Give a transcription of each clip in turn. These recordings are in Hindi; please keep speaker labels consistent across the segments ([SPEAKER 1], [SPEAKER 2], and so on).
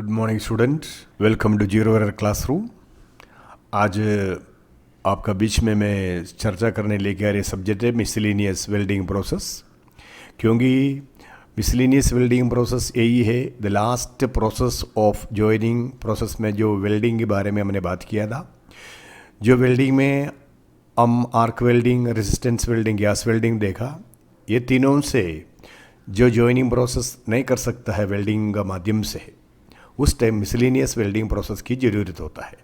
[SPEAKER 1] Good morning students, welcome to zero error classroom. आज आपका बीच में मैं चर्चा करने लेके आ रही सब्जेक्ट है मिसलिनियस वेल्डिंग प्रोसेस। क्योंकि मिसलिनियस वेल्डिंग प्रोसेस यही है the last process of joining process में जो वेल्डिंग के बारे में हमने बात किया था। जो वेल्डिंग में हम arc welding, resistance welding, gas welding देखा। ये तीनों से जो जॉइनिंग प्रोसेस नहीं कर सकता है वेल्डिंग का माध्यम से, उस टाइम मिसलिनियस वेल्डिंग प्रोसेस की ज़रूरत होता है।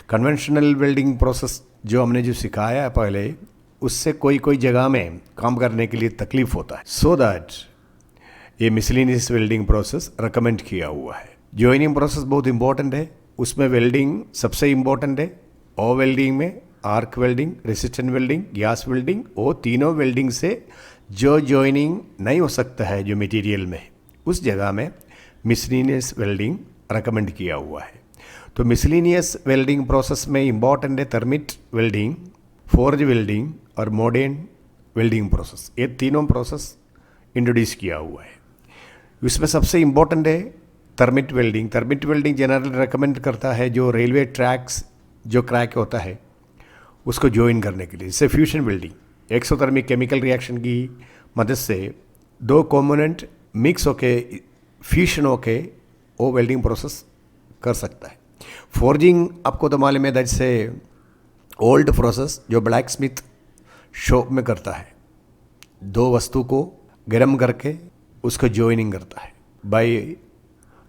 [SPEAKER 1] कन्वेंशनल वेल्डिंग प्रोसेस जो हमने जो सिखाया है पहले, उससे कोई कोई जगह में काम करने के लिए तकलीफ होता है। सो दैट ये मिसलिनियस वेल्डिंग प्रोसेस रिकमेंड किया हुआ है। जॉइनिंग प्रोसेस बहुत इंपॉर्टेंट है, उसमें वेल्डिंग सबसे इंपॉर्टेंट है। और वेल्डिंग में arc welding, resistant welding, gas welding, वो तीनों वेल्डिंग से जो जॉइनिंग नहीं हो सकता है जो मटेरियल में, उस जगह में मिसलिनियस वेल्डिंग रिकमेंड किया हुआ है। तो मिसलिनियस वेल्डिंग प्रोसेस में इंपॉर्टेंट है थर्मिट वेल्डिंग, फोर्ज वेल्डिंग और मॉडर्न वेल्डिंग प्रोसेस। ये तीनों प्रोसेस इंट्रोड्यूस किया हुआ है। इसमें सबसे इंपॉर्टेंट है thermit welding. Thermit welding general recommend करता है जो रेलवे ट्रैक्स जो क्रैक होता है उसको ज्वाइन करने के लिए। जैसे fusion welding exothermic chemical reaction की मदद से दो कॉम्पोनेंट मिक्स होके फ्यूजन होके वो वेल्डिंग प्रोसेस कर सकता है। फोर्जिंग आपको तो मालूम है, दैट्स ए ओल्ड प्रोसेस जो ब्लैक स्मिथ शॉप में करता है। दो वस्तु को गर्म करके उसको जॉइनिंग करता है by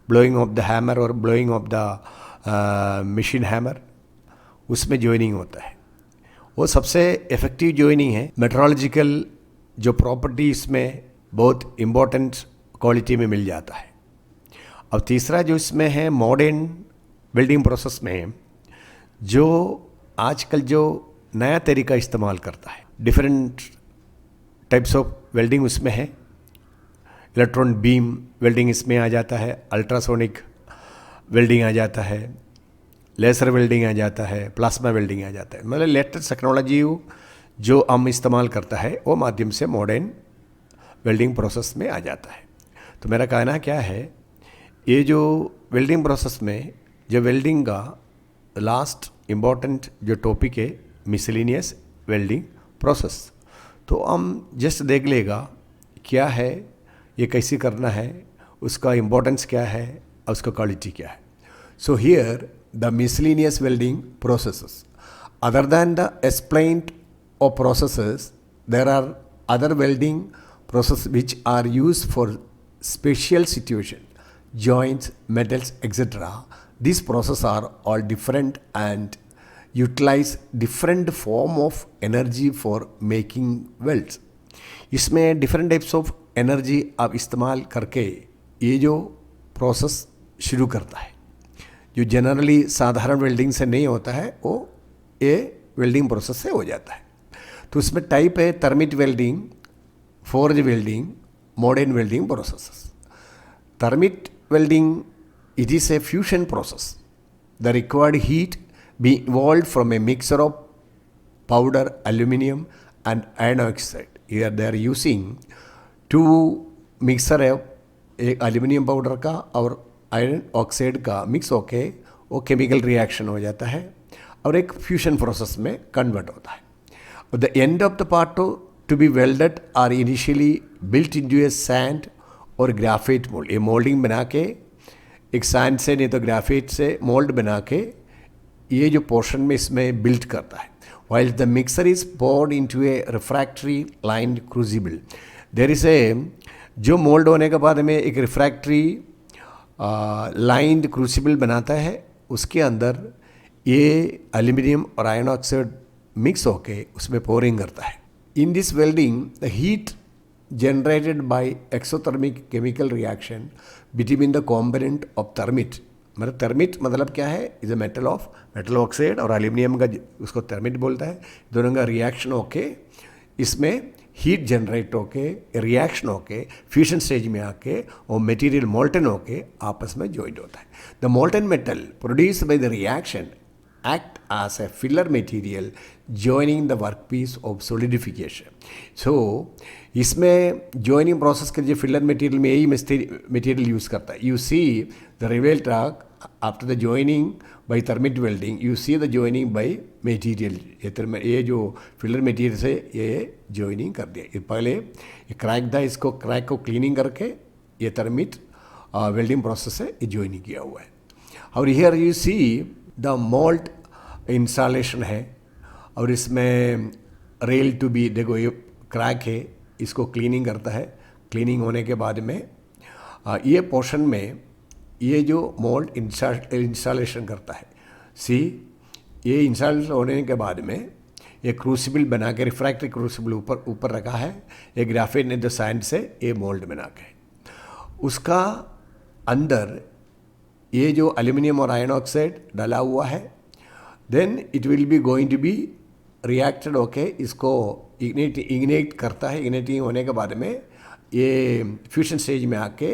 [SPEAKER 1] blowing of the hammer और blowing of the machine hammer, उसमें जॉइनिंग होता है। वो सबसे इफेक्टिव जॉइनिंग है। मेट्रोलॉजिकल जो प्रॉपर्टी इसमें बहुत इम्पोर्टेंट क्वालिटी में मिल जाता है। अब तीसरा जो इसमें है मॉडर्न वेल्डिंग प्रोसेस में, जो आजकल जो नया तरीका इस्तेमाल करता है, डिफरेंट टाइप्स ऑफ वेल्डिंग उसमें है। इलेक्ट्रॉन बीम वेल्डिंग इसमें आ जाता है, अल्ट्रासोनिक वेल्डिंग आ जाता है, लेज़र वेल्डिंग आ जाता है, प्लाज्मा वेल्डिंग आ जाता है। मतलब लेटेस्ट टेक्नोलॉजी जो हम इस्तेमाल करता है वो माध्यम से मॉडर्न वेल्डिंग प्रोसेस में आ जाता है। तो मेरा कहना क्या है, ये जो वेल्डिंग प्रोसेस में जो वेल्डिंग का लास्ट इम्पॉर्टेंट जो टॉपिक है मिसलिनियस वेल्डिंग प्रोसेस, तो हम जस्ट देख लेगा क्या है, ये कैसे करना है, उसका इम्पोर्टेंस क्या है और उसका क्वालिटी क्या है। So here the miscellaneous welding processes, other than the explained of processes, there are other welding process which are used for special situation, joints, metals, etc. These processes are all different and utilize different form of energy for making welds. इसमें different types of energy आप इस्तेमाल करके ये जो प्रोसेस शुरू करता है, जो जनरली साधारण वेल्डिंग से नहीं होता है, वो ये वेल्डिंग प्रोसेस से हो जाता है। तो उसमें टाइप है thermit welding, forge welding, modern welding processes. Thermit welding, it is a fusion process. The required heat be evolved from a mixture of powder, aluminum and iron oxide. Here they are using two mixer है, एक aluminum powder का और iron oxide का मिक्स होके वो केमिकल रिएक्शन हो जाता है और एक फ्यूजन प्रोसेस में कन्वर्ट होता है। और the end of the part to be welded are initially built into a sand और ग्राफाइट मोल्ड। ये मोल्डिंग बना के एक सैंड से नहीं तो ग्राफाइट से मोल्ड बना के ये जो पोर्शन में इसमें बिल्ड करता है। while the mixer is poured into a refractory lined crucible, there is a जो मोल्ड होने के बाद में एक रिफ्रैक्टरी लाइंड क्रूसिबल बनाता है, उसके अंदर ये एल्यूमिनियम और आयरन ऑक्साइड मिक्स होके उसमें पोरिंग करता है। In this welding, the heat generated by exothermic chemical reaction between the component of thermit, मतलब thermit मतलब क्या है, is a metal of metal oxide और एल्यूमिनियम का उसको thermit बोलता है। दोनों का रिएक्शन होके इसमें हीट जनरेट होके रिएक्शन होके फ्यूजन स्टेज में आके और मटेरियल मोल्टन होके आपस में जॉइंट होता है। The molten metal produced by the reaction act as a filler material joining the workpiece of solidification. So इसमें joining process के लिए filler material में यही material use करता है. You see the railway track after the joining by thermit welding, you see the joining by material. ये जो filler material से ये joining कर दिया. ये पहले ये crack था, इसको crack को cleaning करके ये thermit welding process से ये joining किया हुआ है. और here you see the mold installation है और इसमें रेल टू बी, देखो ये क्रैक है, इसको क्लीनिंग करता है. क्लीनिंग होने के बाद में ये पोर्शन में ये जो मोल्ड इंस्टॉलेशन करता है. सी ये इंस्टॉल होने के बाद में ये क्रूसिबल बना के, रिफ्रैक्टरी क्रूसिबल ऊपर रखा है. ये ग्राफाइट ने जो सैंड से ये मोल्ड बना के उसका अंदर ये जो एल्यूमिनियम और आयरन ऑक्साइड डाला हुआ है. Then it will be going to be reacted. Okay, इसको इग्नेट करता है. इग्नेटिंग होने के बाद में ये फ्यूजन स्टेज में आके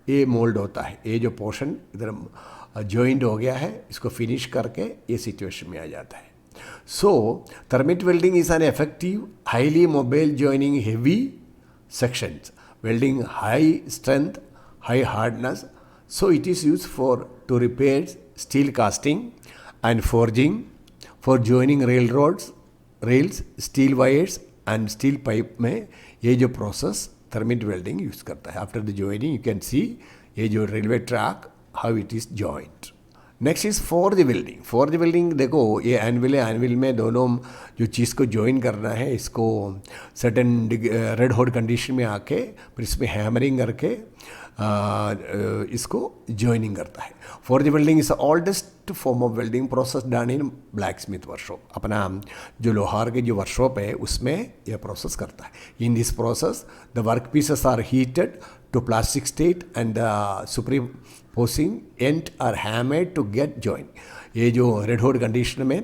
[SPEAKER 1] ये मोल्ड होता है. ये जो पोर्शन इधर जॉइंट हो गया है इसको फिनिश करके ये सिचुएशन में आ जाता है. So thermit welding is an effective highly mobile joining heavy sections welding high strength high hardness. So it is used to repair steel casting and forging, for joining rails, steel wires and steel pipe में ये जो process thermit welding use करता है. After the joining you can see ये जो railway track how it is joined. Next is forge welding. forge welding देखो ये एनविल है, एनविल में दोनों जो चीज़ को ज्वाइन करना है इसको सर्टेन रेड हॉट कंडीशन में आके फिर इसमें हैमरिंग करके इसको ज्वाइनिंग करता है. forge welding is the oldest form of welding process done in black Smith workshop. अपना जो लोहार के जो वर्कशॉप है उसमें यह प्रोसेस करता है. In this process the work pieces are heated to plastic state and the superimposing end are hammered to get joint. ये जो रेड हॉट कंडीशन में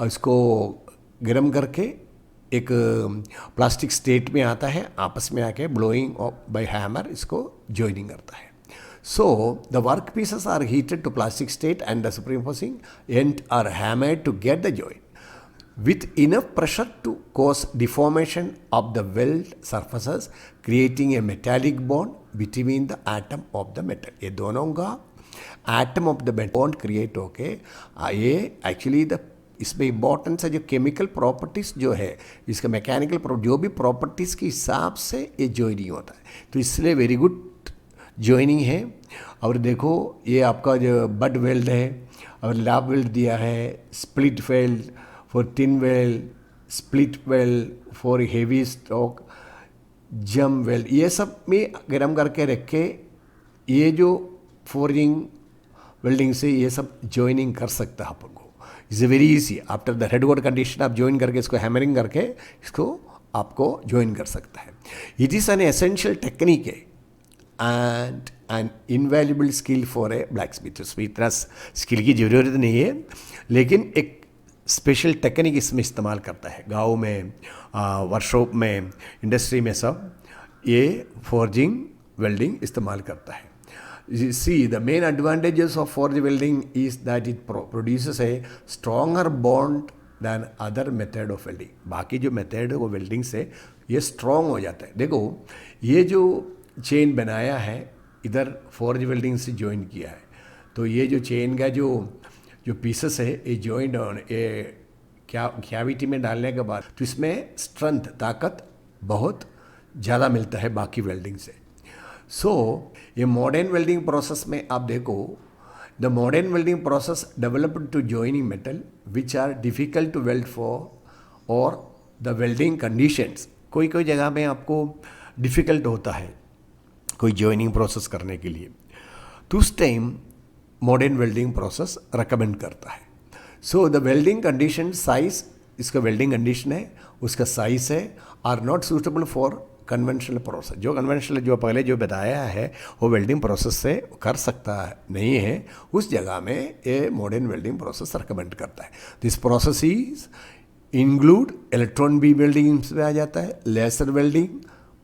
[SPEAKER 1] इसको गर्म करके एक प्लास्टिक स्टेट में आता है, आपस में आके ब्लोइंग बाय हैमर इसको जॉइनिंग करता है. So the work pieces are heated to plastic state and the superimposing end are hammered to get the joint with enough pressure to cause deformation of the weld surfaces, creating a metallic bond between the atom of the metal. ये दोनों का atom of the metal bond create होके ये actually इसमें इम्पोर्टेंस है जो केमिकल प्रॉपर्टीज़ जो है इसका मैकेनिकल जो भी प्रॉपर्टीज़ के हिसाब से ये जॉइनिंग होता है. तो इसलिए वेरी गुड जॉइनिंग है. और देखो ये आपका जो बड वेल्ड है और लैब वेल्ड दिया है, split weld for thin weld, split weld for heavy stock, jam weld, ये सब में गर्म करके रख के ये जो फोर्जिंग वेल्डिंग से ये सब जॉइनिंग कर सकता है अपन को. Is very easy. After the red hot condition आप जॉइन करके इसको हैमरिंग करके इसको आपको जॉइन कर सकता है. It is an essential technique है and an invaluable skill for a blacksmith. उसमें इतना स्किल की ज़रूरत नहीं है लेकिन एक स्पेशल टेक्निक इसमें इस्तेमाल करता है. गाँव में वर्कशॉप में इंडस्ट्री में सब ये फोर्जिंग वेल्डिंग इस्तेमाल करता है. See the main advantages of forge welding is that it produces A stronger bond than other method of welding. बाकी जो मेथड है वो वेल्डिंग से ये स्ट्रॉन्ग हो जाता है. देखो ये जो चेन बनाया है इधर फोर्ज वेल्डिंग से ज्वाइन किया है तो ये जो चेन का जो पीसेस है ये जॉइंट ये कैविटी में डालने के बाद तो इसमें स्ट्रेंथ ताकत बहुत ज़्यादा मिलता है बाकी वेल्डिंग से. सो ये मॉडर्न वेल्डिंग प्रोसेस में आप देखो the modern welding process developed to joining metal which are difficult to weld for or the welding conditions. कोई कोई जगह में आपको डिफ़िकल्ट होता है कोई जॉइनिंग प्रोसेस करने के लिए तो उस time modern welding process recommend करता है. So the welding condition size इसका वेल्डिंग कंडीशन है उसका साइज है are not suitable for conventional process. जो कन्वेंशनल जो पहले जो बताया है वो वेल्डिंग प्रोसेस से कर सकता नहीं है उस जगह में ये मॉडर्न वेल्डिंग प्रोसेस रिकमेंड करता है. This process is include electron beam welding में आ जाता है, laser welding,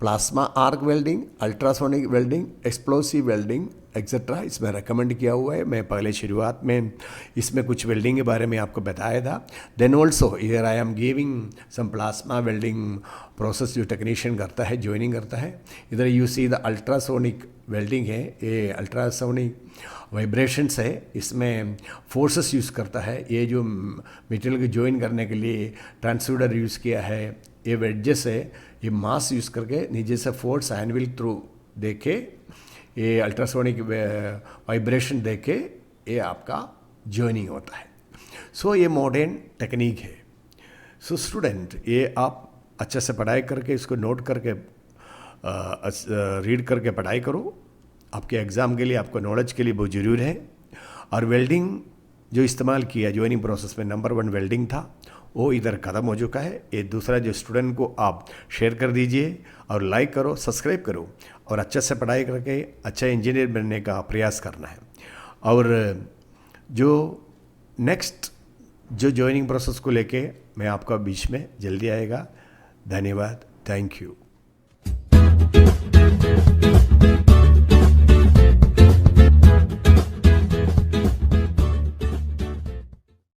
[SPEAKER 1] plasma arc welding, ultrasonic welding, explosive welding etcetera इसमें रेकमेंड किया हुआ है। मैं पहले शुरुआत में इसमें कुछ वेल्डिंग के बारे में आपको बताया था। Then also here I am giving some plasma welding process जो टेक्नीशियन करता है, ज्वाइनिंग करता है। इधर you see the ultrasonic welding है, ये अल्ट्रासोनिक वाइब्रेशंस है, इसमें फोर्सेस यूज़ करता है। ये जो मटेरियल को ज्वाइन करने के लिए ट्रांसड्यूसर यूज़ किया है, ये वेडजेस है, ये मास यूज़ करके नीचे से फोर्स एनविल थ्रू दे के, ये अल्ट्रासोनिक वाइब्रेशन दे के ये आपका ज्वाइनिंग होता है। सो ये मॉडर्न टेक्निक है। सो स्टूडेंट, ये आप अच्छे से पढ़ाई करके इसको नोट करके रीड करके पढ़ाई करो। आपके एग्ज़ाम के लिए, आपको नॉलेज के लिए बहुत ज़रूरी है। और वेल्डिंग जो इस्तेमाल किया ज्वाइनिंग प्रोसेस में, नंबर 1 वेल्डिंग था, वो इधर ख़त्म हो चुका है। ये दूसरा जो स्टूडेंट को आप शेयर कर दीजिए और लाइक करो, सब्सक्राइब करो और अच्छे से पढ़ाई करके अच्छा इंजीनियर बनने का प्रयास करना है। और जो नेक्स्ट जो ज्वाइनिंग प्रोसेस को लेके मैं आपका बीच में जल्दी आएगा। धन्यवाद, थैंक यू।